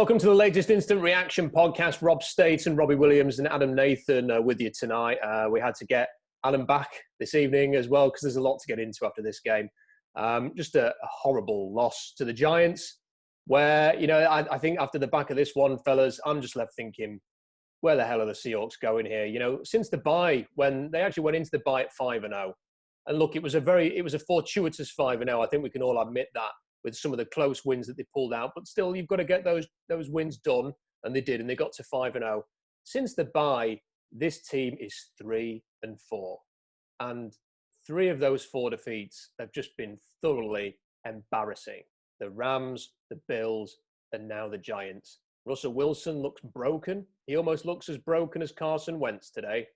Welcome to the latest Instant Reaction podcast. Rob Staton, Robbie Williams and Adam Nathan with you tonight. We had to get Adam back this evening as well because there's a lot to get into after this game. Just a horrible loss to the Giants where, I think after the back of this one, fellas, I'm just left thinking, where the hell are the Seahawks going here? Since the bye, when they actually went into the bye at 5-0, and look, it was a fortuitous 5-0. I think we can all admit that, with some of the close wins that they pulled out. But still, you've got to get those wins done, and they did, and they got to 5-0. Since the bye, this team is 3-4. And 3 of those 4 defeats have just been thoroughly embarrassing. The Rams, the Bills, and now the Giants. Russell Wilson looks broken. He almost looks as broken as Carson Wentz today.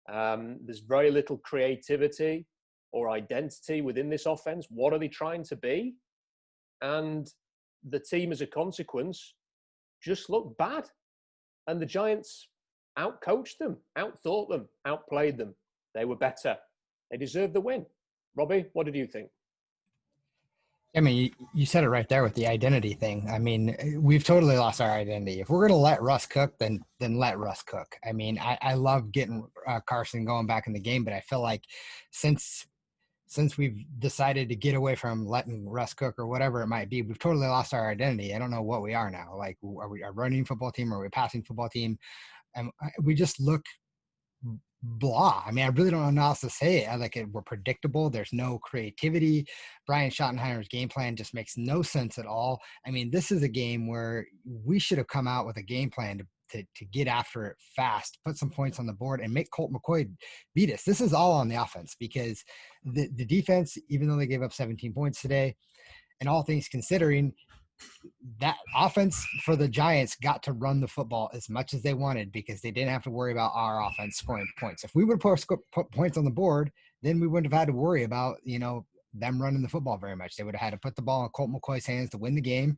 There's very little creativity or identity within this offense. What are they trying to be? And the team, as a consequence, just looked bad. And the Giants outcoached them, outthought them, outplayed them. They were better. They deserved the win. Robbie, what did you think? I mean, you said it right there with the identity thing. I mean, we've totally lost our identity. If we're going to let Russ cook, then let Russ cook. I mean, I love getting Carson going back in the game, but I feel like since we've decided to get away from letting Russ cook or whatever it might be, we've totally lost our identity. I don't know what we are now. Like, are we a running football team? Are we a passing football team? And we just look blah. I mean, I really don't know how else to say it. Like, we're predictable. There's no creativity. Brian Schottenheimer's game plan just makes no sense at all. I mean, this is a game where we should have come out with a game plan to get after it fast, put some points on the board, and make Colt McCoy beat us. This is all on the offense, because the defense, even though they gave up 17 points today, and all things considering, that offense for the Giants got to run the football as much as they wanted because they didn't have to worry about our offense scoring points. If we would put points on the board, then we wouldn't have had to worry about, them running the football very much. They would have had to put the ball in Colt McCoy's hands to win the game.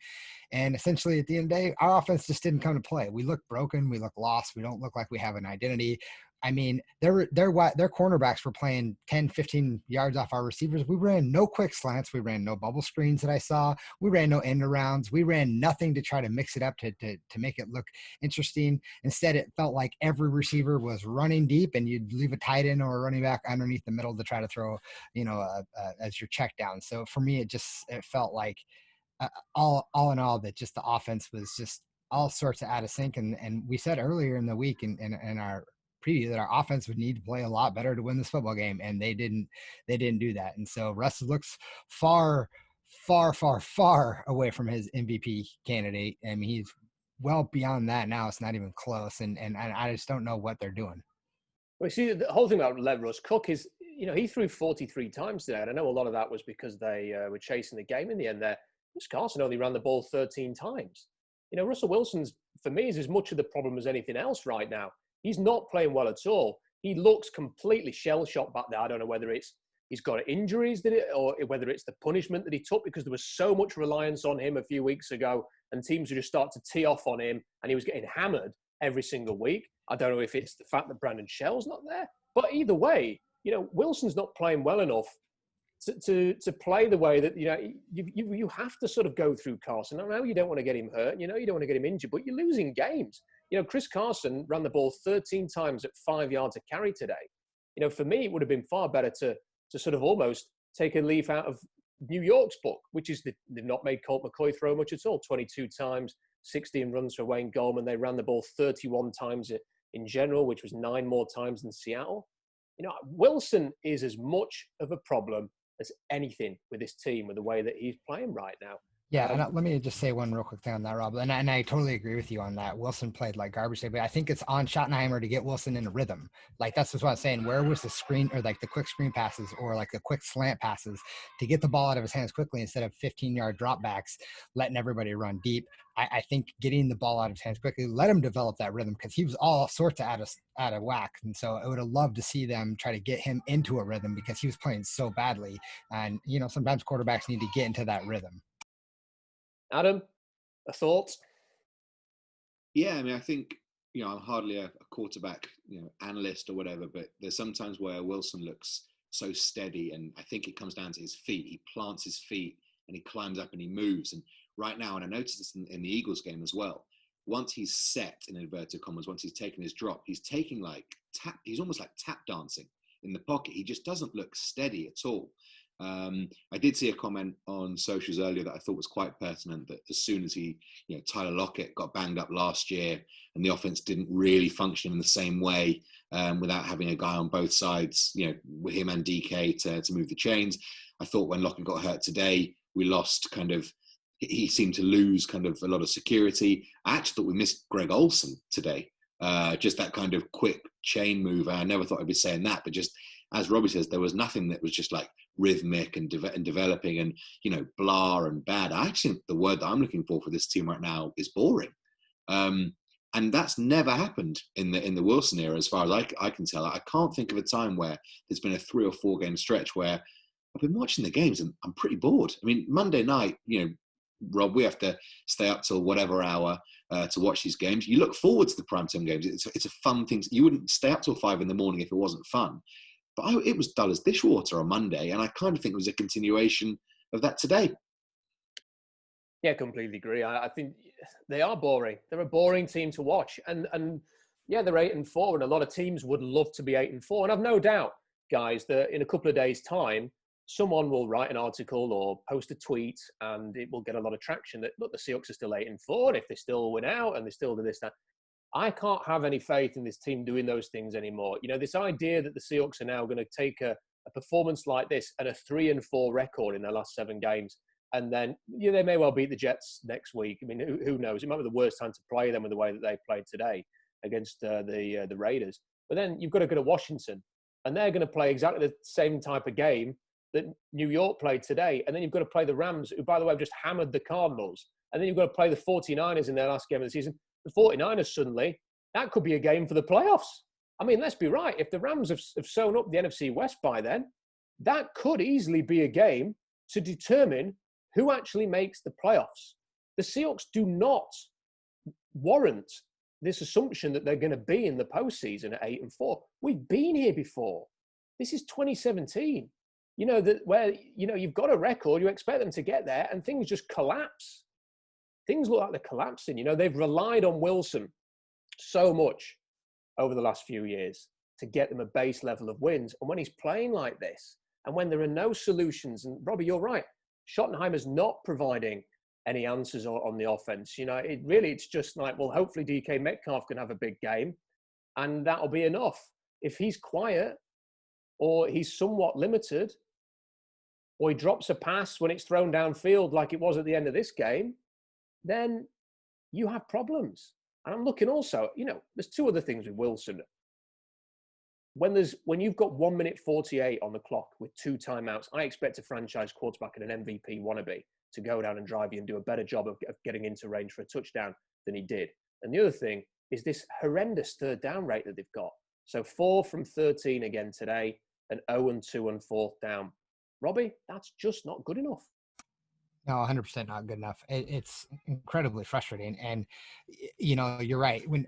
And essentially, at the end of the day, our offense just didn't come to play. We look broken. We look lost. We don't look like we have an identity. I mean, their cornerbacks were playing 10, 15 yards off our receivers. We ran no quick slants. We ran no bubble screens that I saw. We ran no end arounds. We ran nothing to try to mix it up to make it look interesting. Instead, it felt like every receiver was running deep, and you'd leave a tight end or a running back underneath the middle to try to throw, as your check down. So for me, it felt like all in all that just the offense was just all sorts of out of sync. And we said earlier in the week in our preview that our offense would need to play a lot better to win this football game, and they didn't do that. And so Russ looks far away from his MVP candidate. I mean, he's well beyond that now. It's not even close, and I just don't know what they're doing. Well, see, the whole thing about let Russ cook is, he threw 43 times today, and I know a lot of that was because they were chasing the game in the end there. Carson only ran the ball 13 times. Russell Wilson's, for me, is as much of the problem as anything else right now. He's not playing well at all. He looks completely shell-shocked back there. I don't know whether he's got injuries or whether it's the punishment that he took, because there was so much reliance on him a few weeks ago, and teams would just start to tee off on him, and he was getting hammered every single week. I don't know if it's the fact that Brandon Shell's not there, but either way, Wilson's not playing well enough to play the way that, you have to sort of go through Carson. I know you don't want to get him hurt, you don't want to get him injured, but you're losing games. Chris Carson ran the ball 13 times at 5 yards a carry today. For me, it would have been far better to sort of almost take a leaf out of New York's book, which is they've not made Colt McCoy throw much at all. 22 times, 16 runs for Wayne Gallman. They ran the ball 31 times in general, which was 9 more times than Seattle. Wilson is as much of a problem as anything with this team, with the way that he's playing right now. Yeah, and let me just say one real quick thing on that, Rob. And I totally agree with you on that. Wilson played like garbage today, but I think it's on Schottenheimer to get Wilson in a rhythm. Like, that's just what I'm saying. Where was the screen, or like the quick screen passes, or like the quick slant passes to get the ball out of his hands quickly instead of 15-yard dropbacks, letting everybody run deep? I think getting the ball out of his hands quickly, let him develop that rhythm, because he was all sorts of out of whack. And so I would have loved to see them try to get him into a rhythm, because he was playing so badly. And, sometimes quarterbacks need to get into that rhythm. Adam, a thought? Yeah, I mean, I think, I'm hardly a quarterback, analyst or whatever, but there's sometimes where Wilson looks so steady, and I think it comes down to his feet. He plants his feet and he climbs up and he moves. And right now, and I noticed this in the Eagles game as well, once he's set, in inverted commas, once he's taken his drop, he's taking he's almost like tap dancing in the pocket. He just doesn't look steady at all. I did see a comment on socials earlier that I thought was quite pertinent, that as soon as Tyler Lockett got banged up last year and the offense didn't really function in the same way without having a guy on both sides, with him and DK to move the chains. I thought when Lockett got hurt today, we lost he seemed to lose kind of a lot of security. I actually thought we missed Greg Olsen today. Just that kind of quick chain mover. I never thought I'd be saying that, but just as Robbie says, there was nothing that was just like rhythmic and developing and, blah and bad. I actually think the word that I'm looking for this team right now is boring. And that's never happened in the Wilson era, as far as I can tell. I can't think of a time where there's been a 3 or 4 game stretch where I've been watching the games and I'm pretty bored. I mean, Monday night, Rob, we have to stay up till whatever hour to watch these games. You look forward to the primetime games. It's a fun thing. You wouldn't stay up till 5 in the morning if it wasn't fun. But it was dull as dishwater on Monday, and I kind of think it was a continuation of that today. Yeah, completely agree. I think they are boring. They're a boring team to watch. And yeah, they're 8-4, and a lot of teams would love to be 8-4. And I've no doubt, guys, that in a couple of days' time, someone will write an article or post a tweet and it will get a lot of traction that, look, the Seahawks are still 8-4. If they still win out and they still do this, that. I can't have any faith in this team doing those things anymore. This idea that the Seahawks are now going to take a performance like this and a 3-4 record in their last 7 games, and then they may well beat the Jets next week. I mean, who knows? It might be the worst time to play them with the way that they played today against the Raiders. But then you've got to go to Washington, and they're going to play exactly the same type of game that New York played today. And then you've got to play the Rams, who, by the way, have just hammered the Cardinals. And then you've got to play the 49ers in their last game of the season. The 49ers suddenly, that could be a game for the playoffs. I mean, let's be right. If the Rams have sewn up the NFC West by then, that could easily be a game to determine who actually makes the playoffs. The Seahawks do not warrant this assumption that they're going to be in the postseason at 8-4. We've been here before. This is 2017. Where you've got a record, you expect them to get there, and things just collapse. Things look like they're collapsing. They've relied on Wilson so much over the last few years to get them a base level of wins. And when he's playing like this, and when there are no solutions, and Robbie, you're right, Schottenheimer's not providing any answers on the offense. It's just like, well, hopefully DK Metcalf can have a big game, and that'll be enough. If he's quiet, or he's somewhat limited, or he drops a pass when it's thrown downfield like it was at the end of this game, then you have problems. And I'm looking also, there's 2 other things with Wilson. When you've got 1 minute 48 on the clock with 2 timeouts, I expect a franchise quarterback and an MVP wannabe to go down and drive you and do a better job of getting into range for a touchdown than he did. And the other thing is this horrendous 3rd down rate that they've got. So 4 from 13 again today, and 0-2 on 4th down. Robbie, that's just not good enough. No, 100% not good enough. It's incredibly frustrating. And, you're right. When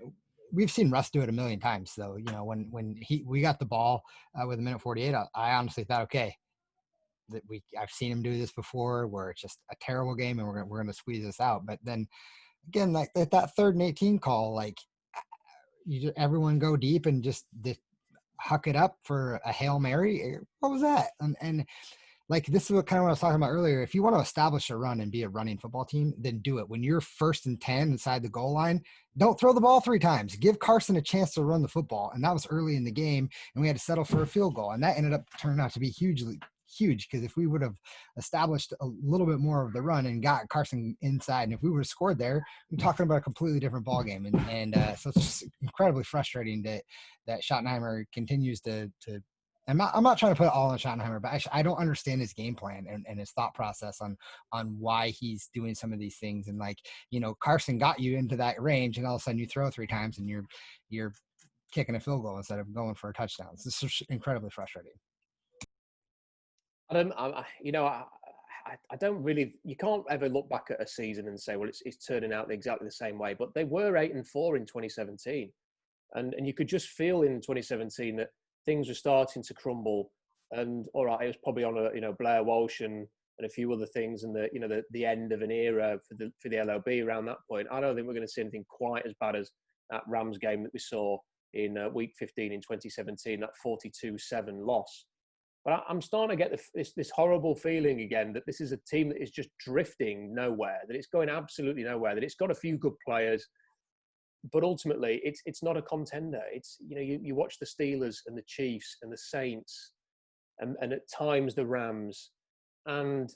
we've seen Russ do it a million times, though, when we got the ball with 1:48, I honestly thought, okay, that I've seen him do this before, where it's just a terrible game and we're going to squeeze this out. But then again, like that 3rd and 18 call, like everyone go deep and just huck it up for a Hail Mary. What was that? And like, this is what I was talking about earlier. If you want to establish a run and be a running football team, then do it. When you're 1st and 10 inside the goal line, don't throw the ball 3 times. Give Carson a chance to run the football. And that was early in the game, and we had to settle for a field goal. And that ended up turning out to be huge, because if we would have established a little bit more of the run and got Carson inside, and if we would have scored there, we're talking about a completely different ball game. And so it's just incredibly frustrating that Schottenheimer continues to I'm not trying to put it all on Schottenheimer, but I don't understand his game plan and his thought process on why he's doing some of these things. And Carson got you into that range, and all of a sudden you throw 3 times and you're kicking a field goal instead of going for a touchdown. This is incredibly frustrating. I don't really. You can't ever look back at a season and say, well, it's turning out exactly the same way. But they were 8-4 in 2017, and you could just feel in 2017 that things were starting to crumble. And all right, it was probably on Blair Walsh and and a few other things, and the end of an era for the LOB around that point, I don't think we're going to see anything quite as bad as that Rams game that we saw in week 15 in 2017, that 42-7 loss. But I'm starting to get this horrible feeling again that this is a team that is just drifting nowhere, that it's going absolutely nowhere, that it's got a few good players, but ultimately it's not a contender. It's, you watch the Steelers and the Chiefs and the Saints and at times the Rams, and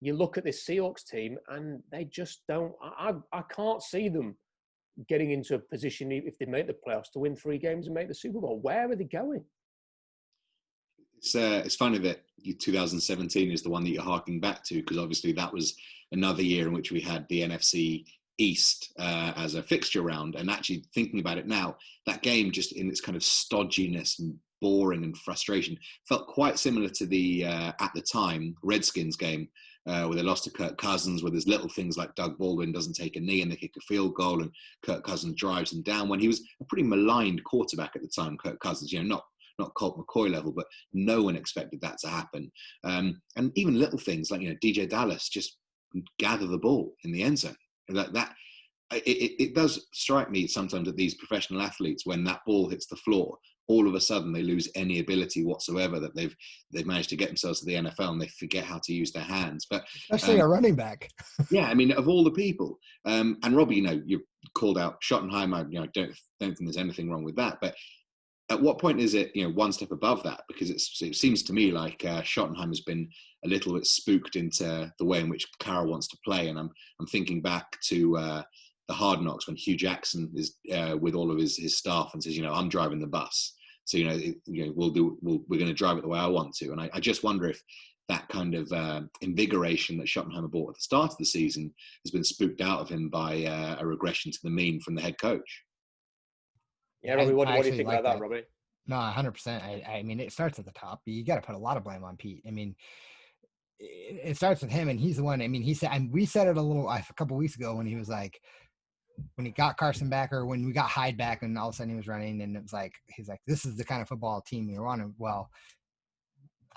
you look at this Seahawks team and they just don't, I can't see them getting into a position, if they make the playoffs, to win 3 games and make the Super Bowl. Where are they going? It's funny that 2017 is the one that you're harking back to, because obviously that was another year in which we had the NFC East as a fixture round. And actually thinking about it now, that game, just in its kind of stodginess and boring and frustration, felt quite similar to the at the time Redskins game where they lost to Kirk Cousins, where there's little things like Doug Baldwin doesn't take a knee and they kick a field goal, and Kirk Cousins drives them down, when he was a pretty maligned quarterback at the time, Kirk Cousins, not Colt McCoy level, but no one expected that to happen. And even little things like, DJ Dallas just gather the ball in the end zone. It does strike me sometimes that these professional athletes, when that ball hits the floor, all of a sudden they lose any ability whatsoever, that they've managed to get themselves to the NFL and they forget how to use their hands. But especially a running back. Yeah, I mean, of all the people, and Robbie, you called out Schottenheimer. I don't think there's anything wrong with that, but at what point is it, one step above that? Because it seems to me like Schottenheimer has been a little bit spooked into the way in which Carroll wants to play. And I'm thinking back to the Hard Knocks, when Hugh Jackson is with all of his staff and says, I'm driving the bus. So, we're going to drive it the way I want to. And I just wonder if that kind of invigoration that Schottenheimer brought at the start of the season has been spooked out of him by a regression to the mean from the head coach. Yeah, Robbie, what do you think about that, Robbie? No, 100%. I mean, it starts at the top. You got to put a lot of blame on Pete. I mean, it starts with him, and he's the one. I mean, he said, and we said it a couple of weeks ago when he was like, when he got Carson back, or when we got Hyde back, and all of a sudden he was running, and it was like, he's like, this is the kind of football team you're on. Well,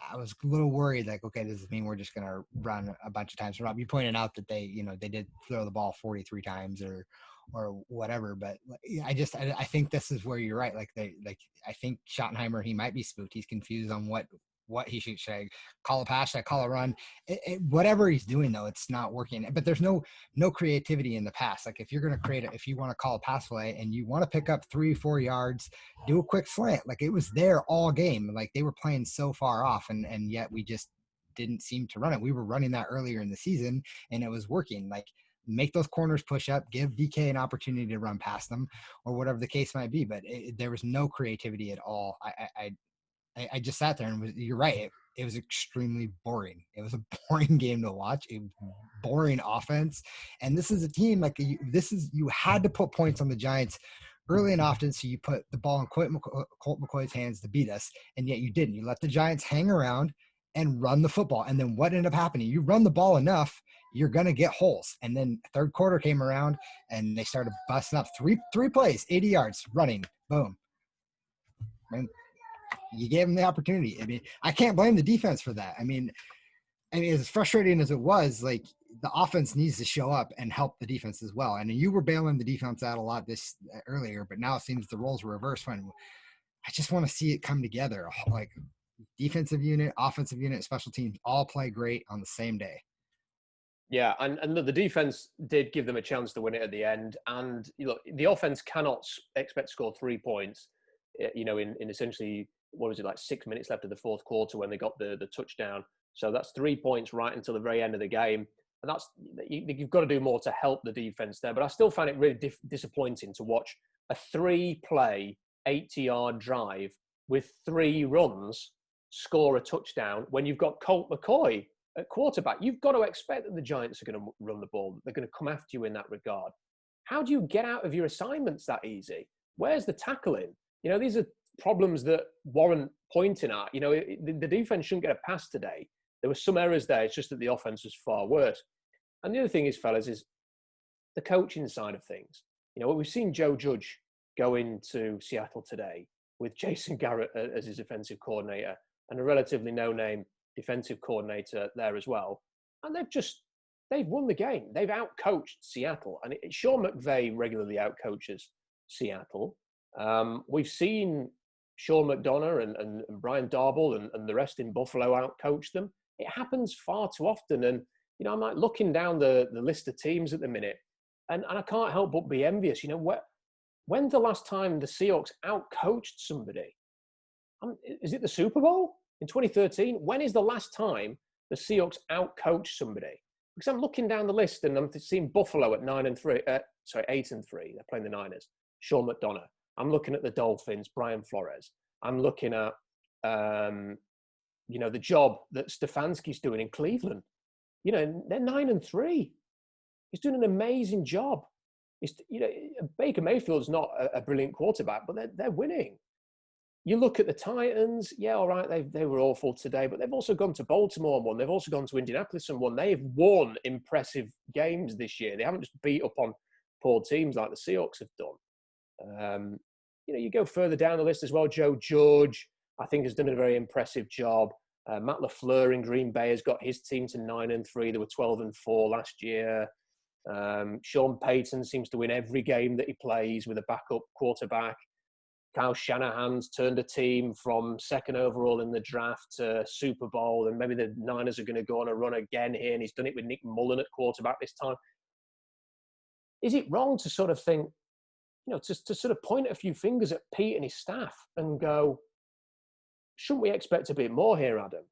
I was a little worried, like, okay, does this mean we're just going to run a bunch of times? Rob, you pointed out that they did throw the ball 43 times or whatever, but I think this is where you're right. I think Schottenheimer, he might be spooked. He's confused on what he should I call a pass, should I call a run? Whatever he's doing, though, it's not working. But there's no creativity in the pass. Like, if you're going to if you want to call a pass play and you want to pick up 3-4 yards, do a quick slant. Like, it was there all game. Like, they were playing so far off, and yet we just didn't seem to run it. We were running that earlier in the season, and it was working. Like, make those corners push up, give DK an opportunity to run past them, or whatever the case might be. But there was no creativity at all. I just sat there and you're right. It was extremely boring. It was a boring game to watch. A boring offense. And this is a team you had to put points on the Giants early and often. So you put the ball in Colt McCoy's hands to beat us. And yet you didn't. You let the Giants hang around and run the football. And then what ended up happening? You run the ball enough, you're going to get holes. And then third quarter came around and they started busting up three plays, 80 yards running. Boom. And you gave them the opportunity. I mean, I can't blame the defense for that. I mean, as frustrating as it was, like, the offense needs to show up and help the defense as well. And you were bailing the defense out a lot earlier, but now it seems the roles were reversed. When I just want to see it come together. Like, defensive unit, offensive unit, special teams all play great on the same day. Yeah, and the defense did give them a chance to win it at the end. And the offense cannot expect to score 3 points, in essentially, what was it, like 6 minutes left of the fourth quarter when they got the touchdown. So that's 3 points right until the very end of the game. And you've got to do more to help the defense there. But I still found it really disappointing to watch a 3-play, 80-yard drive with 3 runs score a touchdown when you've got Colt McCoy at quarterback. You've got to expect that the Giants are going to run the ball. They're going to come after you in that regard. How do you get out of your assignments that easy? Where's the tackling? These are problems that warrant pointing at. The defense shouldn't get a pass today. There were some errors there. It's just that the offense was far worse. And the other thing is, fellas, is the coaching side of things. We've seen Joe Judge go into Seattle today with Jason Garrett as his offensive coordinator and a relatively no-name defensive coordinator there as well. and they've won the game. They've outcoached Seattle, and Sean McVay regularly outcoaches Seattle. We've seen Sean McDonough and Brian Darble and the rest in Buffalo outcoach them. It happens far too often. And, I'm like looking down the list of teams at the minute, and I can't help but be envious. When's the last time the Seahawks outcoached somebody? Is it the Super Bowl in 2013? When is the last time the Seahawks outcoached somebody? Because I'm looking down the list and I'm seeing Buffalo at 8-3. They're playing the Niners. Sean McDonough. I'm looking at the Dolphins, Brian Flores. I'm looking at, the job that Stefanski's doing in Cleveland. They're 9-3. He's doing an amazing job. Baker Mayfield's not a brilliant quarterback, but they're winning. You look at the Titans, yeah, all right, they were awful today, but they've also gone to Baltimore and won. They've also gone to Indianapolis and won. They've won impressive games this year. They haven't just beat up on poor teams like the Seahawks have done. You go further down the list as well. Joe Judge, I think, has done a very impressive job. Matt LaFleur in Green Bay has got his team to 9-3. They were 12-4 last year. Sean Payton seems to win every game that he plays with a backup quarterback. Kyle Shanahan's turned a team from second overall in the draft to Super Bowl, and maybe the Niners are going to go on a run again here, and he's done it with Nick Mullen at quarterback this time. Is it wrong to sort of think, to sort of point a few fingers at Pete and his staff and go, shouldn't we expect a bit more here, Adam?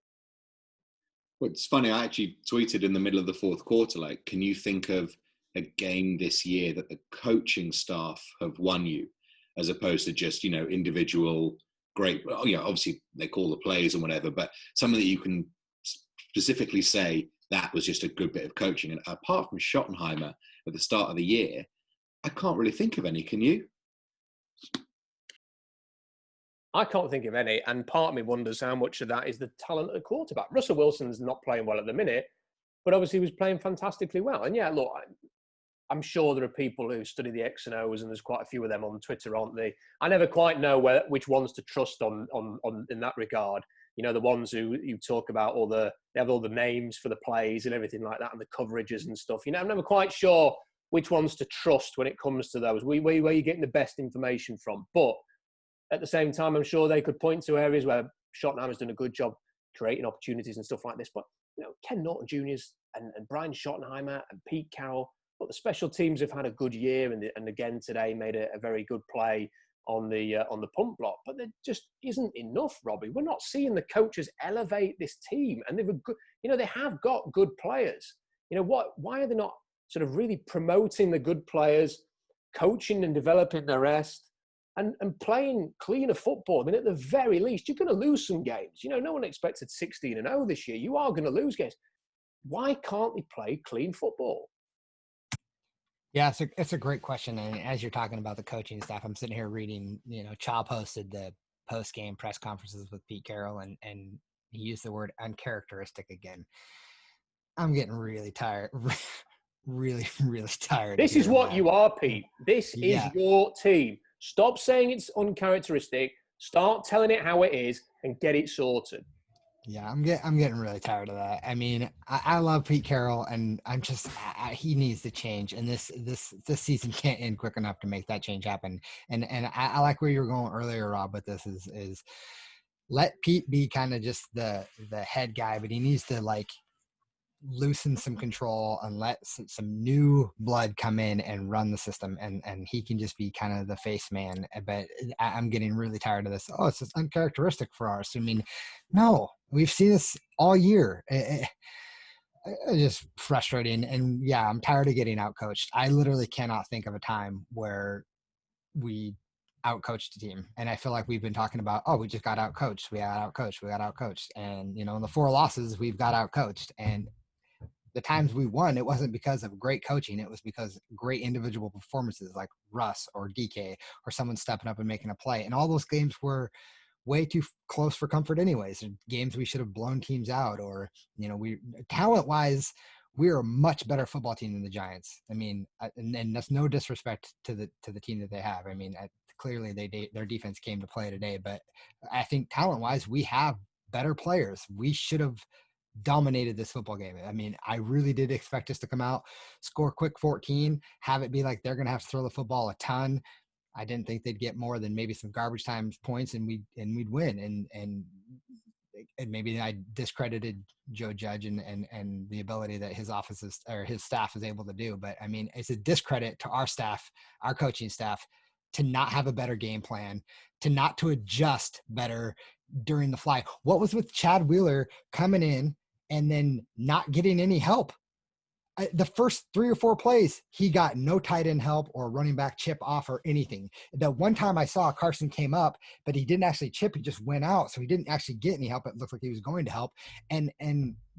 Well, it's funny, I actually tweeted in the middle of the fourth quarter, like, can you think of a game this year that the coaching staff have won you, as opposed to just, individual great, obviously they call the plays and whatever, but something that you can specifically say that was just a good bit of coaching. And apart from Schottenheimer at the start of the year, I can't really think of any. Can you? I can't think of any, and part of me wonders how much of that is the talent of the quarterback. Russell Wilson's not playing well at the minute, but obviously he was playing fantastically well. And yeah, look, I'm sure there are people who study the X and O's, and there's quite a few of them on Twitter, aren't they? I never quite know which ones to trust on in that regard. The ones who you talk about they have all the names for the plays and everything like that, and the coverages and stuff. I'm never quite sure which ones to trust when it comes to those. Where you're getting the best information from, but at the same time, I'm sure they could point to areas where Schottenheimer's done a good job creating opportunities and stuff like this. But, Ken Norton Jr.'s and Brian Schottenheimer and Pete Carroll, but the special teams have had a good year, and again today made a very good play on the punt block. But there just isn't enough, Robbie. We're not seeing the coaches elevate this team, and they have got good players. Why are they not sort of really promoting the good players, coaching and developing the rest? And playing cleaner football. I mean, at the very least, you're going to lose some games. No one expected 16-0 this year. You are going to lose games. Why can't they play clean football? Yeah, it's a great question. And as you're talking about the coaching staff, I'm sitting here reading, Chow posted the post-game press conferences with Pete Carroll, and he used the word uncharacteristic again. I'm getting really tired. Really, really tired. This is what you are, Pete. This is your team. Stop saying it's uncharacteristic. Start telling it how it is and get it sorted. Yeah, I'm getting really tired of that. I mean, I love Pete Carroll, and I'm just he needs to change. And this season can't end quick enough to make that change happen. And I like where you were going earlier, Rob, with this is let Pete be kind of just the head guy, but he needs to loosen some control and let some new blood come in and run the system, and he can just be kind of the face man. But I'm getting really tired of this. It's just uncharacteristic for us. I mean, no, we've seen this all year. It's just frustrating. And yeah, I'm tired of getting outcoached. I literally cannot think of a time where we outcoached a team. And I feel like we've been talking about, we just got outcoached. We got outcoached. And, in the 4 losses, we've got outcoached. And the times we won, it wasn't because of great coaching. It was because great individual performances like Russ or DK or someone stepping up and making a play. And all those games were way too close for comfort anyways. Games we should have blown teams out, or, we talent-wise, we're a much better football team than the Giants. I mean, and that's no disrespect to the team that they have. I mean, clearly their defense came to play today, but I think talent-wise, we have better players. We should have dominated this football game. I mean, I really did expect us to come out, score quick 14, have it be like they're going to have to throw the football a ton. I didn't think they'd get more than maybe some garbage time points and we'd win. And maybe I discredited Joe Judge and the ability that his offices or his staff is able to do. But I mean, it's a discredit to our staff, our coaching staff, to not have a better game plan, to adjust better during the fly. What was with Chad Wheeler coming in and then not getting any help? The first 3 or 4 plays, he got no tight end help or running back chip off or anything. The one time I saw Carson came up, but he didn't actually chip. He just went out. So he didn't actually get any help. It looked like he was going to help. And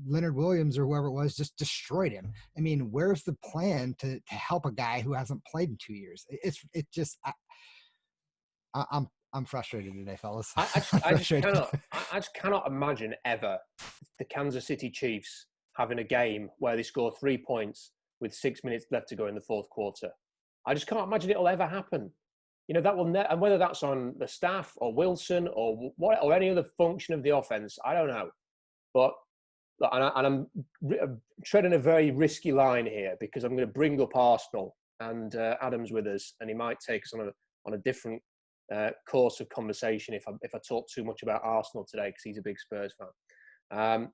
Leonard Williams or whoever it was just destroyed him. I mean, where's the plan to help a guy who hasn't played in 2 years? I'm frustrated today, fellas. I just cannot imagine ever the Kansas City Chiefs having a game where they score 3 points with 6 minutes left to go in the fourth quarter. I just can't imagine it'll ever happen. You know, that will and whether that's on the staff or Wilson or what or any other function of the offense, I don't know. But I'm treading a very risky line here because I'm going to bring up Arsenal, and Adam's with us, and he might take us on a different course of conversation if I talk too much about Arsenal today because he's a big Spurs fan.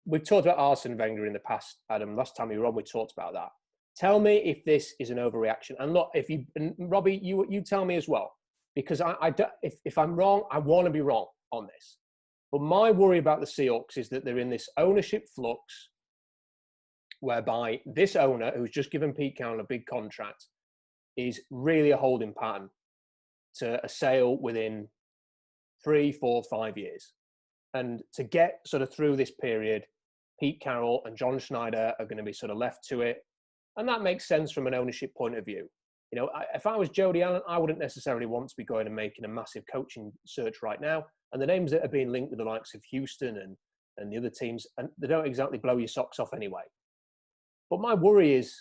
We've talked about Arsene Wenger in the past, Adam. Last time we were on, we talked about that. Tell me if this is an overreaction. And look, and Robbie, you tell me as well, because if I'm wrong, I want to be wrong on this. But my worry about the Seahawks is that they're in this ownership flux whereby this owner, who's just given Pete Carroll a big contract, is really a holding pattern to a sale within 3, 4, 5 years. And to get sort of through this period, Pete Carroll and John Schneider are going to be sort of left to it. And that makes sense from an ownership point of view. You know, if I was Jody Allen, I wouldn't necessarily want to be going and making a massive coaching search right now. And the names that are being linked with the likes of Houston and the other teams, and they don't exactly blow your socks off anyway. But my worry is,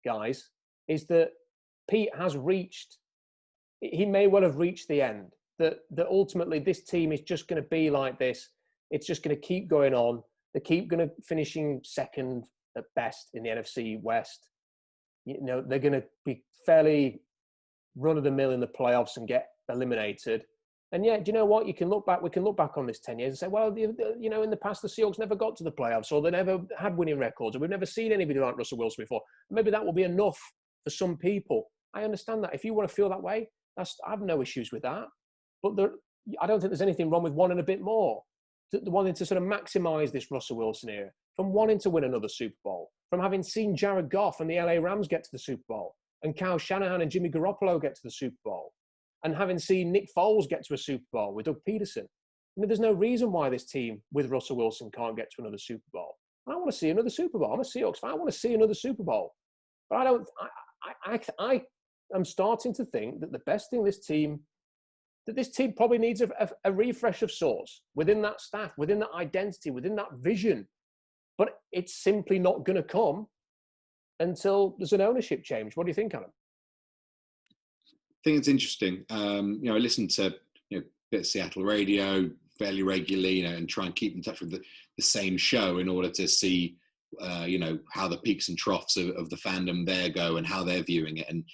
guys, is that Pete has he may well have reached the end. That ultimately this team is just going to be like this. It's just going to keep going on. They keep going to finishing second at best in the NFC West. You know, they're going to be fairly run-of-the-mill in the playoffs and get eliminated. And yeah, do you know what? We can look back on this 10 years and say, well, you know, in the past, the Seahawks never got to the playoffs, or they never had winning records, or we've never seen anybody like Russell Wilson before. Maybe that will be enough for some people. I understand that. If you want to feel that way, I have no issues with that. But I don't think there's anything wrong with wanting a bit more. Wanting to sort of maximise this Russell Wilson era, from wanting to win another Super Bowl, from having seen Jared Goff and the LA Rams get to the Super Bowl, and Kyle Shanahan and Jimmy Garoppolo get to the Super Bowl, and having seen Nick Foles get to a Super Bowl with Doug Peterson. I mean, there's no reason why this team with Russell Wilson can't get to another Super Bowl. I want to see another Super Bowl. I'm a Seahawks fan. I want to see another Super Bowl. But I am starting to think that the best thing this team probably needs a refresh of sorts within that staff, within that identity, within that vision. But it's simply not going to come until there's an ownership change. What do you think, Adam? I think it's interesting. You know, I listen to a bit of Seattle radio fairly regularly, and try and keep in touch with the same show in order to see, how the peaks and troughs of the fandom there go and how they're viewing it. And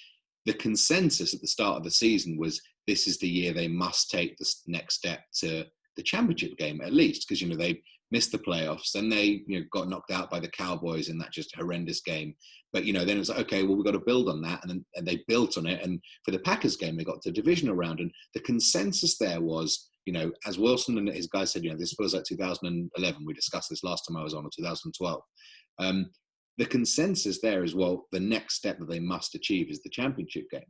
the consensus at the start of the season was this is the year they must take the next step to the championship game, at least, because, they missed the playoffs and they, got knocked out by the Cowboys in that just horrendous game. But, then it was like, okay, well, we've got to build on that. And they built on it. And for the Packers game, they got to the divisional round. And the consensus there was, as Wilson and his guys said, this feels like 2011. We discussed this last time I was on, or 2012. The consensus there is, well, the next step that they must achieve is the championship game.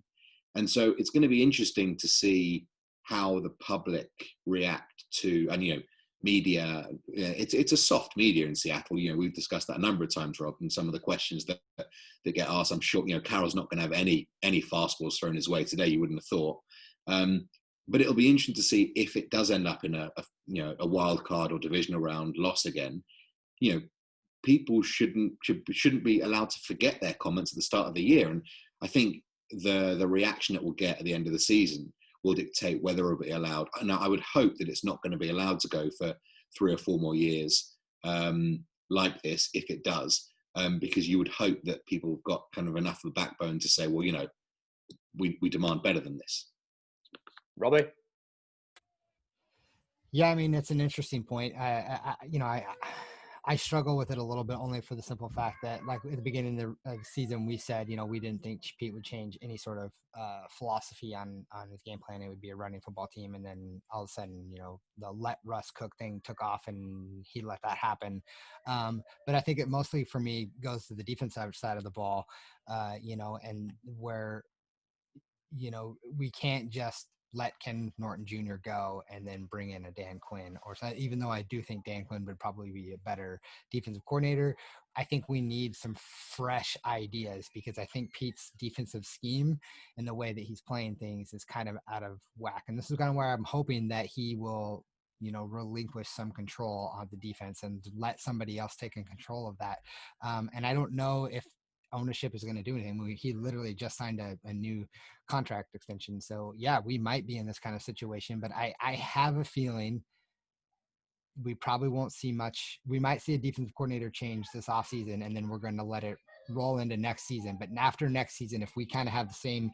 And so it's going to be interesting to see how the public react to, and, media. It's a soft media in Seattle. We've discussed that a number of times, Rob, and some of the questions that get asked. I'm sure, Carroll's not going to have any fastballs thrown his way today. You wouldn't have thought. But it'll be interesting to see if it does end up in a wild card or divisional round loss again. People shouldn't be allowed to forget their comments at the start of the year. And I think the reaction it will get at the end of the season will dictate whether it'll be allowed. And I would hope that it's not going to be allowed to go for 3 or 4 more years. like this if it does, because you would hope that people have got kind of enough of a backbone to say, well, we demand better than this. Robbie? Yeah, I mean, it's an interesting point. I struggle with it a little bit, only for the simple fact that, like, at the beginning of the season, we said, we didn't think Pete would change any sort of philosophy on his game plan. It would be a running football team. And then all of a sudden, the let Russ cook thing took off and he let that happen. But I think it mostly, for me, goes to the defensive side of the ball, and where, we can't just let Ken Norton Jr. go and then bring in a Dan Quinn, even though I do think Dan Quinn would probably be a better defensive coordinator. I think we need some fresh ideas, because I think Pete's defensive scheme and the way that he's playing things is kind of out of whack. And this is kind of where I'm hoping that he will, relinquish some control on the defense and let somebody else take in control of that. And I don't know if ownership is going to do anything. He literally just signed a new contract extension. So yeah, we might be in this kind of situation, but I have a feeling we probably won't see much. We might see a defensive coordinator change this offseason, and then we're going to let it roll into next season. But after next season, if we kind of have the same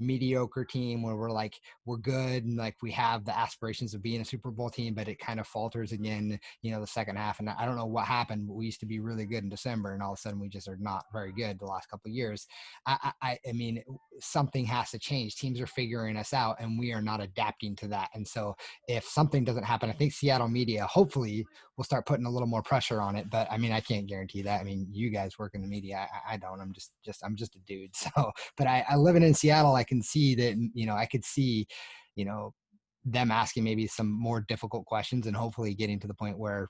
mediocre team where we're good and like we have the aspirations of being a Super Bowl team, but it kind of falters again, the second half. And I don't know what happened, but we used to be really good in December, and all of a sudden we just are not very good the last couple of years. I mean, something has to change. Teams are figuring us out, and we are not adapting to that. And so if something doesn't happen, I think Seattle media hopefully will start putting a little more pressure on it. But I mean, I can't guarantee that. I mean, you guys work in the media. I don't. I'm just a dude. So, but I living in Seattle, I can see that, I could see, them asking maybe some more difficult questions, and hopefully getting to the point where,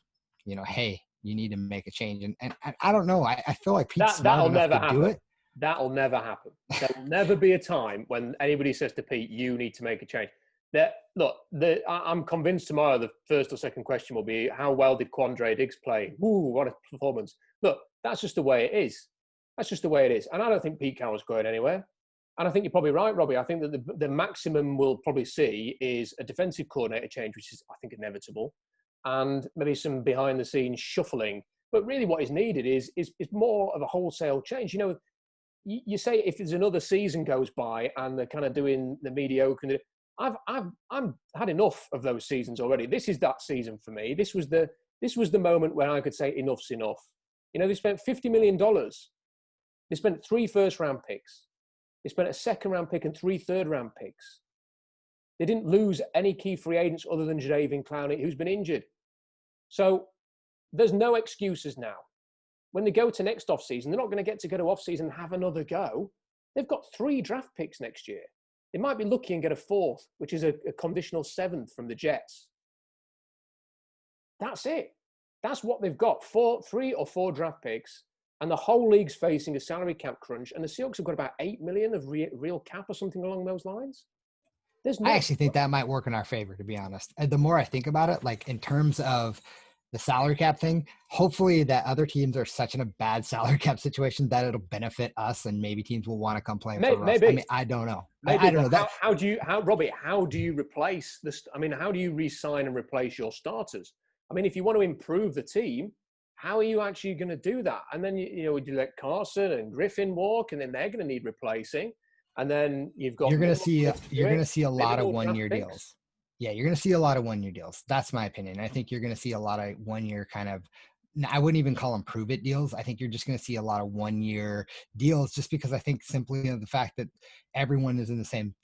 hey, you need to make a change. And I don't know. I feel like Pete's smart enough to do it. That'll never happen. There will never be a time when anybody says to Pete, you need to make a change. I'm convinced tomorrow the first or second question will be, how well did Quandre Diggs play? Ooh, what a performance. Look, that's just the way it is. That's just the way it is. And I don't think Pete Carroll's going anywhere. And I think you're probably right, Robbie. I think that the maximum we'll probably see is a defensive coordinator change, which is, I think, inevitable, and maybe some behind-the-scenes shuffling. But really what is needed is more of a wholesale change. You say if there's another season goes by and they're kind of doing the mediocre, I've had enough of those seasons already. This is that season for me. This was the moment where I could say enough's enough. They spent $50 million. They spent 3 first-round picks. They spent a second-round pick and 3 third-round picks. They didn't lose any key free agents other than Jadeveon Clowney, who's been injured. So there's no excuses now. When they go to next offseason, they're not going to go to offseason and have another go. They've got 3 draft picks next year. They might be lucky and get a 4th, which is a conditional 7th from the Jets. That's it. That's what they've got. 3 or 4 draft picks. And the whole league's facing a salary cap crunch. And the Seahawks have got about $8 million of real cap or something along those lines. I actually think that might work in our favor, to be honest. The more I think about it, like in terms of the salary cap thing, hopefully that other teams are such in a bad salary cap situation that it'll benefit us, and maybe teams will want to come play for us. Maybe. I mean, I don't know. Maybe, I don't know. Robbie, how do you replace this? I mean, how do you re-sign and replace your starters? I mean, if you want to improve the team, how are you actually going to do that? And then, would you let Carson and Griffin walk, and then they're going to need replacing? And then you're going to see a lot of 1-year deals. Yeah, you're going to see a lot of 1-year deals. That's my opinion. I think you're going to see a lot of 1-year kind of, I wouldn't even call them prove it deals. I think you're just going to see a lot of 1-year deals, just because I think simply the fact that everyone is in the same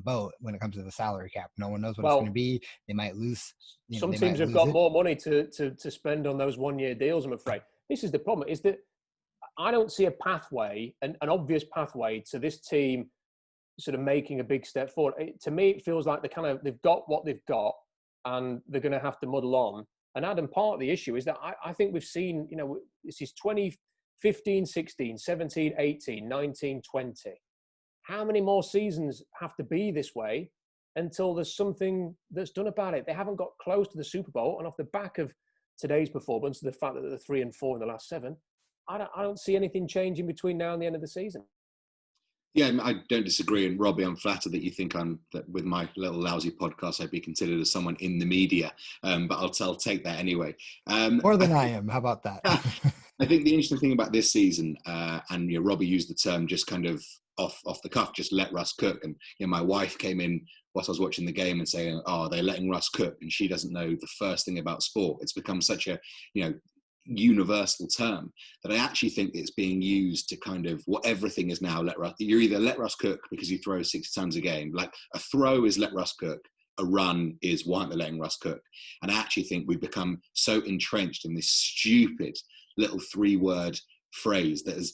boat when it comes to the salary cap. No one knows what it's going to be. They might lose. Some teams have got more money to spend on those 1-year deals, I'm afraid. This is the problem, is that I don't see a pathway, an obvious pathway to this team sort of making a big step forward. To me, it feels like they've got what they've got, and they're going to have to muddle on. And Adam, part of the issue is that I think we've seen, this is 2015, 16, 17, 18, 19, 20. How many more seasons have to be this way until there's something that's done about it? They haven't got close to the Super Bowl, and off the back of today's performance, the fact that they're 3-4 in the last 7, I don't see anything changing between now and the end of the season. Yeah, I don't disagree. And Robbie, I'm flattered that you think that with my little lousy podcast, I'd be considered as someone in the media. But I'll take that anyway. More than I am. How about that? I think the interesting thing about this season, and Robbie used the term just kind of off the cuff, just let Russ cook. And my wife came in whilst I was watching the game and saying, "Oh, they're letting Russ cook," and she doesn't know the first thing about sport. It's become such a universal term that I actually think it's being used to kind of what everything is now. You're either let Russ cook because you throw 60 times a game. Like a throw is let Russ cook. A run is why aren't they letting Russ cook? And I actually think we've become so entrenched in this stupid little 3-word phrase that has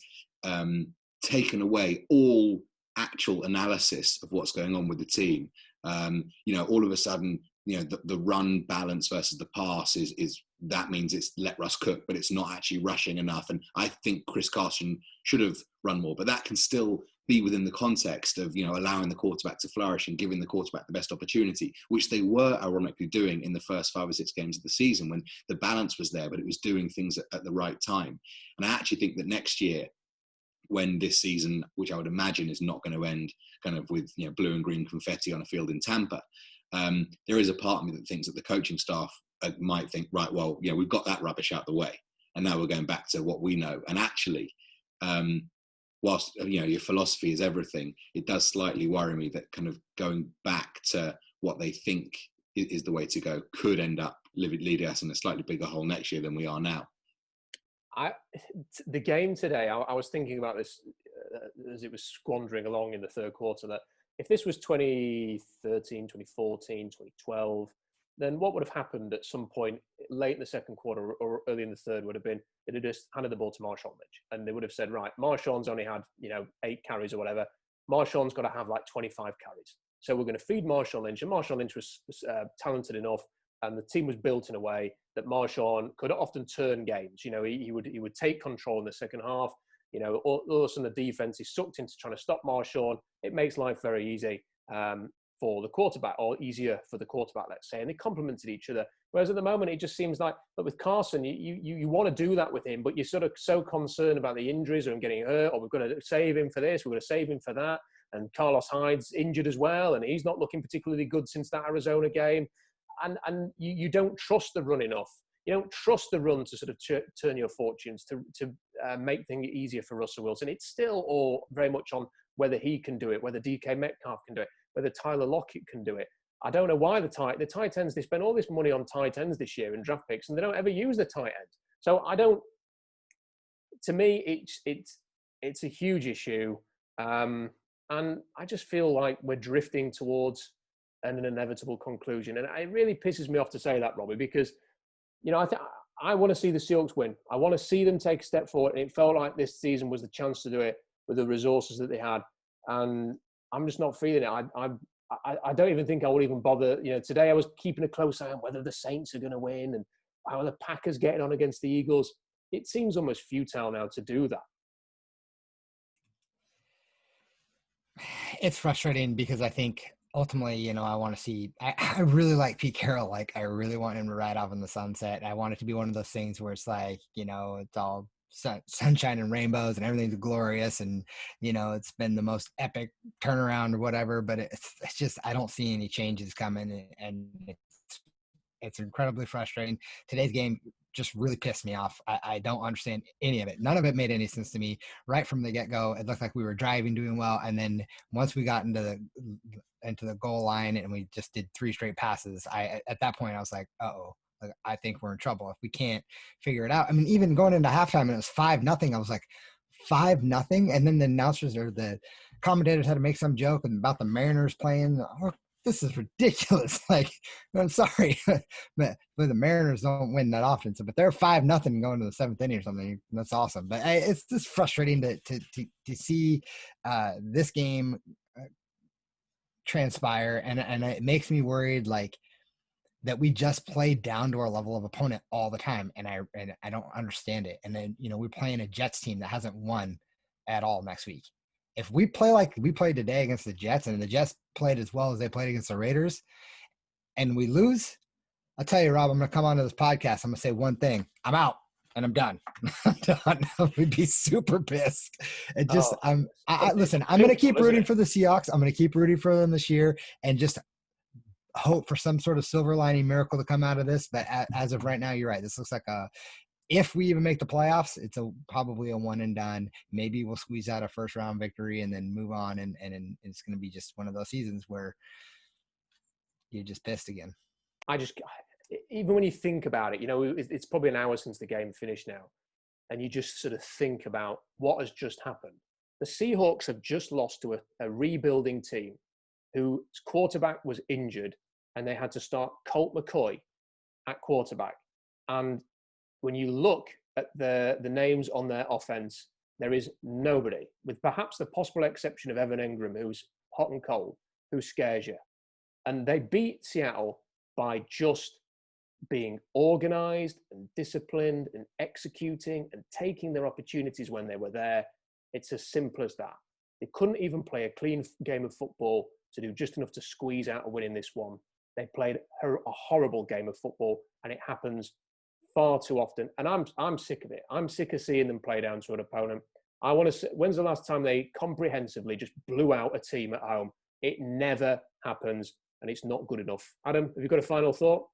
taken away all actual analysis of what's going on with the team. All of a sudden, the run balance versus the pass is that means it's let Russ cook, but it's not actually rushing enough. And I think Chris Carson should have run more, but that can still be within the context of, allowing the quarterback to flourish and giving the quarterback the best opportunity, which they were ironically doing in the first 5 or 6 games of the season when the balance was there, but it was doing things at the right time. And I actually think that next year, when this season, which I would imagine is not going to end kind of with blue and green confetti on a field in Tampa, there is a part of me that thinks that the coaching staff might think, right, well, we've got that rubbish out the way, and now we're going back to what we know. And actually, whilst your philosophy is everything, it does slightly worry me that kind of going back to what they think is the way to go could end up leading us in a slightly bigger hole next year than we are now. The game today, I was thinking about this as it was squandering along in the third quarter, that if this was 2013, 2014, 2012, then what would have happened at some point late in the second quarter or early in the third would have been, they'd have just handed the ball to Marshawn Lynch. And they would have said, right, Marshawn's only had, 8 carries or whatever. Marshawn's got to have like 25 carries. So we're going to feed Marshawn Lynch. And Marshawn Lynch was talented enough, and the team was built in a way that Marshawn could often turn games. He would take control in the second half. All of a sudden the defense is sucked into trying to stop Marshawn. It makes life very easy for the quarterback, or easier for the quarterback, let's say. And they complemented each other. Whereas at the moment, it just seems like, but with Carson, you want to do that with him, but you're sort of so concerned about the injuries or him getting hurt, or we're going to save him for this, we're going to save him for that. And Carlos Hyde's injured as well, and he's not looking particularly good since that Arizona game. And you don't trust the run enough. You don't trust the run to sort of turn your fortunes, to make things easier for Russell Wilson. It's still all very much on whether he can do it, whether DK Metcalf can do it, whether Tyler Lockett can do it. I don't know why the tight ends, they spend all this money on tight ends this year in draft picks, and they don't ever use the tight end. So to me, it's a huge issue. And I just feel like we're drifting towards an inevitable conclusion. And it really pisses me off to say that, Robbie, because, I want to see the Seahawks win. I want to see them take a step forward. And it felt like this season was the chance to do it with the resources that they had. And I'm just not feeling it. I don't even think I would even bother. Today I was keeping a close eye on whether the Saints are going to win and how are the Packers getting on against the Eagles. It seems almost futile now to do that. It's frustrating because I think ultimately, I want to see, I really like Pete Carroll. Like, I really want him to ride off in the sunset. I want it to be one of those things where it's like, it's all sunshine and rainbows and everything's glorious. And, it's been the most epic turnaround or whatever, but it's just, I don't see any changes coming, and it's incredibly frustrating. Today's game just really pissed me off. I don't understand any of it. None of it made any sense to me right from the get-go. It looked like we were driving, doing well, and then once we got into the goal line and we just did 3 straight passes, at that point I was like, uh-oh, like, I think we're in trouble if we can't figure it out. I mean, even going into halftime and it was 5-0, I was like, 5-0, and then the announcers or the commentators had to make some joke about the Mariners playing. This is ridiculous. Like, I'm sorry, but the Mariners don't win that often. So, but they're 5-0 going to the 7th inning or something. That's awesome. But it's just frustrating to see this game transpire, and it makes me worried, like, that we just play down to our level of opponent all the time, and I don't understand it. And then we're playing a Jets team that hasn't won at all next week. If we play like we played today against the Jets, and the Jets played as well as they played against the Raiders, and we lose, I'll tell you, Rob, I'm going to come onto this podcast. I'm going to say one thing. I'm out. and I'm done. I'm done. I would be super pissed. It just, listen, I'm going to keep rooting for the Seahawks. I'm going to keep rooting for them this year and just hope for some sort of silver lining miracle to come out of this. But as of right now, you're right. This looks like if we even make the playoffs, it's probably a one and done. Maybe we'll squeeze out a first round victory and then move on. And it's going to be just one of those seasons where you're just pissed again. Even when you think about it, it's probably an hour since the game finished now. And you just sort of think about what has just happened. The Seahawks have just lost to a rebuilding team whose quarterback was injured, and they had to start Colt McCoy at quarterback. And when you look at the names on their offense, there is nobody, with perhaps the possible exception of Evan Engram, who's hot and cold, who scares you. And they beat Seattle by just being organized and disciplined and executing and taking their opportunities when they were there. It's as simple as that. They couldn't even play a clean game of football to do just enough to squeeze out a win in this one. They played a horrible game of football, and it happens far too often. And I'm sick of it. I'm sick of seeing them play down to an opponent. I want to. When's the last time they comprehensively just blew out a team at home? It never happens, and it's not good enough. Adam, have you got a final thought?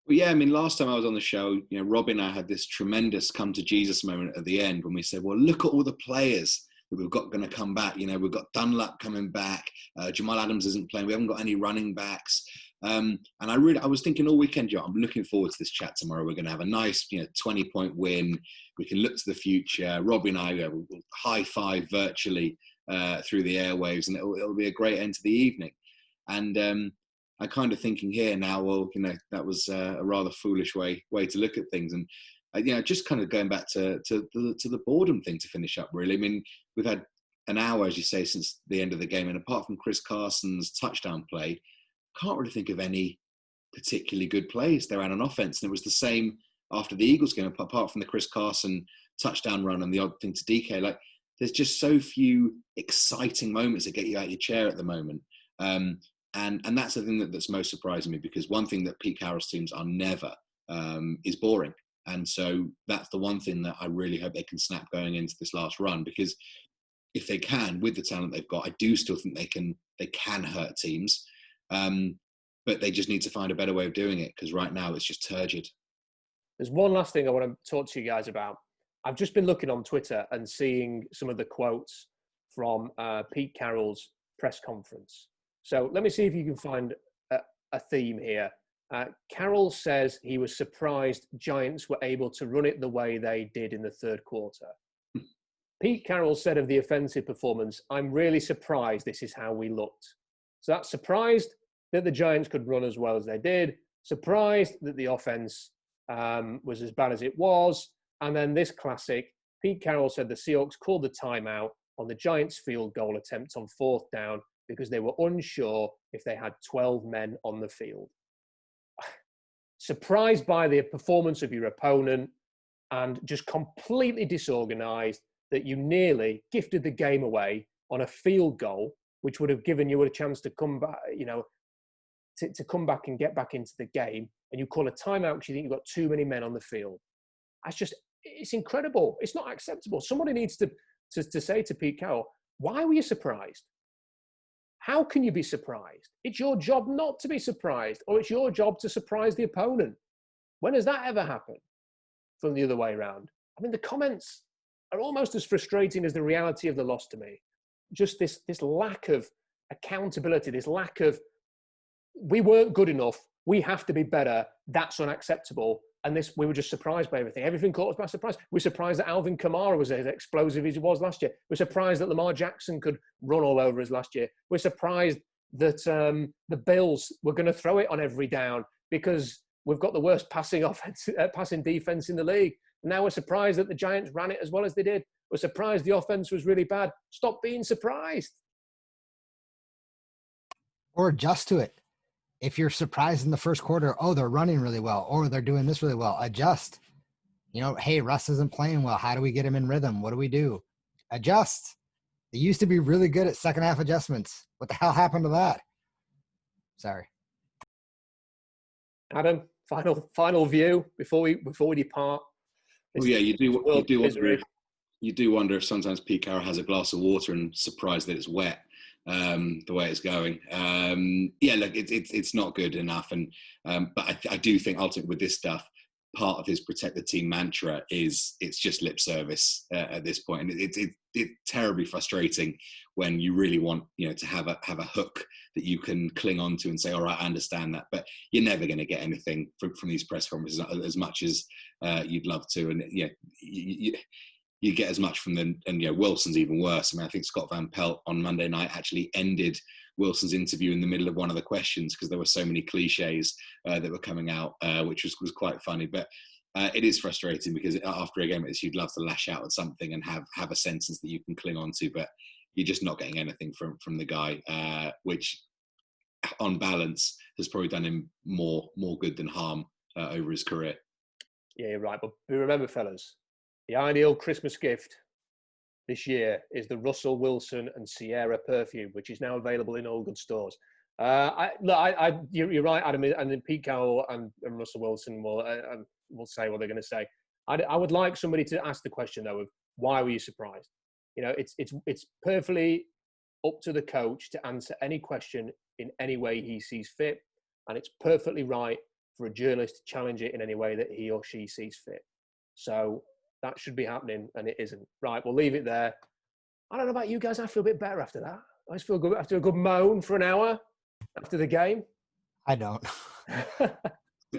Well, yeah, I mean, last time I was on the show, Robbie and I had this tremendous come to Jesus moment at the end when we said, well, look at all the players that we've got going to come back. We've got Dunlap coming back. Jamal Adams isn't playing. We haven't got any running backs. And I was thinking all weekend, I'm looking forward to this chat tomorrow. We're going to have a nice, 20-point win. We can look to the future. Robbie and I will high five virtually through the airwaves, and it'll be a great end to the evening. And I'm kind of thinking here now, well, that was a rather foolish way to look at things. And, just kind of going back to the boredom thing to finish up, really. I mean, we've had an hour, as you say, since the end of the game. And apart from Chris Carson's touchdown play, can't really think of any particularly good plays there on offense. And it was the same after the Eagles game, apart from the Chris Carson touchdown run and the odd thing to DK. Like, there's just so few exciting moments that get you out of your chair at the moment. And that's the thing that's most surprising me, because one thing that Pete Carroll's teams are never is boring. And so that's the one thing that I really hope they can snap going into this last run, because if they can, with the talent they've got, I do still think they can hurt teams. But they just need to find a better way of doing it, because right now it's just turgid. There's one last thing I want to talk to you guys about. I've just been looking on Twitter and seeing some of the quotes from Pete Carroll's press conference. So let me see if you can find a theme here. Carroll says he was surprised Giants were able to run it the way they did in the third quarter. Pete Carroll said of the offensive performance, "I'm really surprised this is how we looked." So that's surprised that the Giants could run as well as they did, surprised that the offense was as bad as it was. And then this classic, Pete Carroll said the Seahawks called the timeout on the Giants' field goal attempt on fourth down because they were unsure if they had 12 men on the field. Surprised by the performance of your opponent and just completely disorganized that you nearly gifted the game away on a field goal, which would have given you a chance to come back, to come back and get back into the game, and you call a timeout because you think you've got too many men on the field. It's incredible. It's not acceptable. Somebody needs to say to Pete Carroll, why were you surprised? How can you be surprised? It's your job not to be surprised, or it's your job to surprise the opponent. When has that ever happened from the other way around? I mean, the comments are almost as frustrating as the reality of the loss to me. Just this lack of accountability, this lack of, we weren't good enough, we have to be better, that's unacceptable. And we were just surprised by everything. Everything caught us by surprise. We're surprised that Alvin Kamara was as explosive as he was last year. We're surprised that Lamar Jackson could run all over us last year. We're surprised that the Bills were going to throw it on every down because we've got the worst passing defense in the league. And now we're surprised that the Giants ran it as well as they did. We're surprised the offense was really bad. Stop being surprised. Or adjust to it. If you're surprised in the first quarter, oh, they're running really well, or they're doing this really well, adjust. Hey, Russ isn't playing well. How do we get him in rhythm? What do we do? Adjust. They used to be really good at second half adjustments. What the hell happened to that? Sorry. Adam, Final view before we depart. Well, yeah, you do wonder if sometimes Pete Carroll has a glass of water and surprised that it's wet, the way it's going. Yeah, look, it's not good enough, and but I do think ultimately with this stuff, part of his protect the team mantra is it's just lip service at this point, and it's terribly frustrating when you really want to have a hook that you can cling on to and say, all right, I understand that, but you're never going to get anything from these press conferences as much as you'd love to, and you get as much from them, and Wilson's even worse. I mean, I think Scott Van Pelt on Monday night actually ended Wilson's interview in the middle of one of the questions because there were so many cliches that were coming out, which was quite funny. But it is frustrating because after a game like this, you'd love to lash out at something and have a sentence that you can cling on to, but you're just not getting anything from the guy, which on balance has probably done him more good than harm over his career. Yeah, you're right. But remember, fellas, the ideal Christmas gift this year is the Russell Wilson and Sierra perfume, which is now available in all good stores. You're right, Adam, and then Pete Carroll and Russell Wilson will say what they're going to say. I would like somebody to ask the question though of why were you surprised? It's perfectly up to the coach to answer any question in any way he sees fit, and it's perfectly right for a journalist to challenge it in any way that he or she sees fit. So that should be happening, and it isn't. Right, we'll leave it there. I don't know about you guys. I feel a bit better after that. I just feel good after a good moan for an hour after the game. I don't.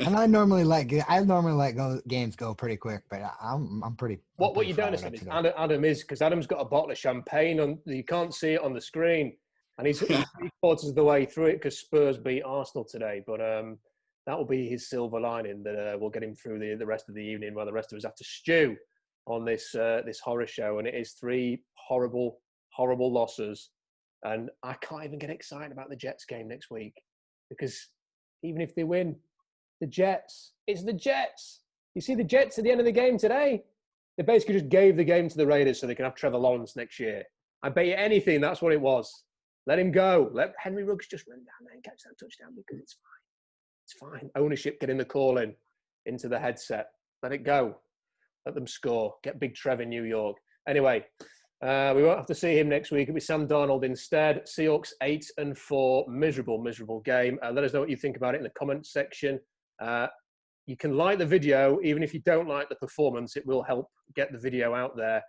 And I normally let games go pretty quick, but I'm pretty. What you don't understand is Adam is, because Adam's got a bottle of champagne on. You can't see it on the screen, and he's 3/4 of the way through it because Spurs beat Arsenal today. But that will be his silver lining that will get him through the rest of the evening, while the rest of us have to stew on this horror show. And it is 3 horrible losses, and I can't even get excited about the Jets game next week, because even if they win, it's the Jets. You see the Jets at the end of the game today, they basically just gave the game to the Raiders so they can have Trevor Lawrence next year. I bet you anything that's what it was. Let him go. Let Henry Ruggs just run down there and catch that touchdown, because it's fine. It's fine. Ownership getting the call into the headset. Let it go. Let them score. Get Big Trev in New York. Anyway, we won't have to see him next week. It'll be Sam Darnold instead. Seahawks 8-4. Miserable game. Let us know what you think about it in the comments section. You can like the video, even if you don't like the performance. It will help get the video out there.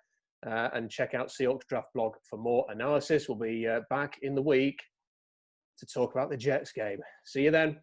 And check out Seahawks Draft Blog for more analysis. We'll be back in the week to talk about the Jets game. See you then.